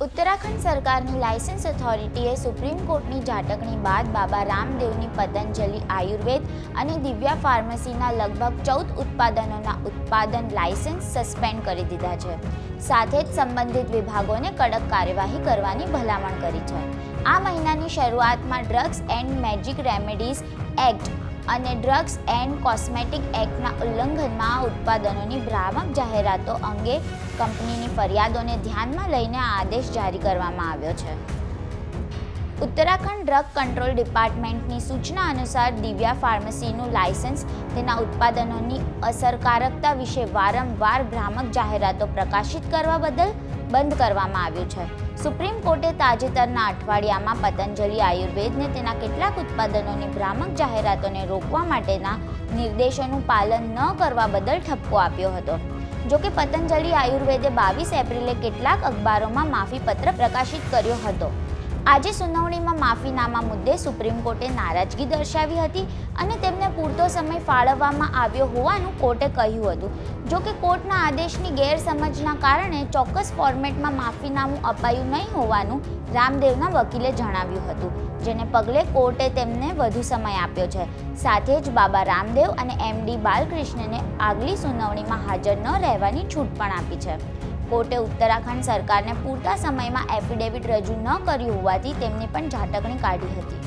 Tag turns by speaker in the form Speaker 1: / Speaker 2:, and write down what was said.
Speaker 1: ઉત્તરાખંડ સરકારની licence ઓથોરિટીએ supreme કોર્ટની ઝાટકણી બાદ બાબા રામદેવની પતંજલિ આયુર્વેદ અને દિવ્યા ફાર્મસીના લગભગ 14 ઉત્પાદનોના ઉત્પાદન લાયસન્સ સસ્પેન્ડ કરી દીધા છે. સાથે જ સંબંધિત વિભાગોને કડક કાર્યવાહી કરવાની ભલામણ કરી છે. આ મહિનાની શરૂઆતમાં drugs and magic remedies act અને ડ્રગ્સ એન્ડ કોસ્મેટિક એક્ટના ઉલ્લંઘનમાં આ ઉત્પાદનોની ભ્રામક જાહેરાતો અંગે કંપનીની ફરિયાદોને ધ્યાનમાં લઈને આ આદેશ જારી કરવામાં આવ્યો છે. ઉત્તરાખંડ ડ્રગ કંટ્રોલ ડિપાર્ટમેન્ટની સૂચના અનુસાર દિવ્યા ફાર્મસીનું લાયસન્સ તેના ઉત્પાદનોની અસરકારકતા વિશે વારંવાર ભ્રામક જાહેરાતો પ્રકાશિત કરવા બદલ બંધ કરવામાં આવ્યું છે. સુપ્રીમ કોર્ટે તાજેતરના અઠવાડિયામાં પતંજલિ આયુર્વેદને તેના કેટલાક ઉત્પાદનોની ભ્રામક જાહેરાતોને રોકવા માટેના નિર્દેશોનું પાલન ન કરવા બદલ ઠપકો આપ્યો હતો. જોકે પતંજલિ આયુર્વેદે 22 એપ્રિલે કેટલાક અખબારોમાં માફીપત્ર પ્રકાશિત કર્યો હતો. આજે સુનાવણીમાં માફીનામા મુદ્દે સુપ્રીમ કોર્ટે નારાજગી દર્શાવી હતી અને તેમને પૂરતો સમય ફાળવવામાં આવ્યો હોવાનું કોર્ટે કહ્યું હતું. જોકે કોર્ટના આદેશની ગેરસમજના કારણે ચોક્કસ ફોર્મેટમાં માફીનામું અપાયું નહીં હોવાનું રામદેવના વકીલે જણાવ્યું હતું, જેને પગલે કોર્ટે તેમને વધુ સમય આપ્યો છે. સાથે જ બાબા રામદેવ અને એમડી બાલકૃષ્ણને આગલી સુનાવણીમાં હાજર ન રહેવાની છૂટ પણ આપી છે. કોર્ટે ઉત્તરાખંડ સરકારને પૂરતા સમયમાં એફિડેવિટ રજૂ ન કર્યું હોવાથી તેમની પણ ઝાટકણી કાઢી હતી.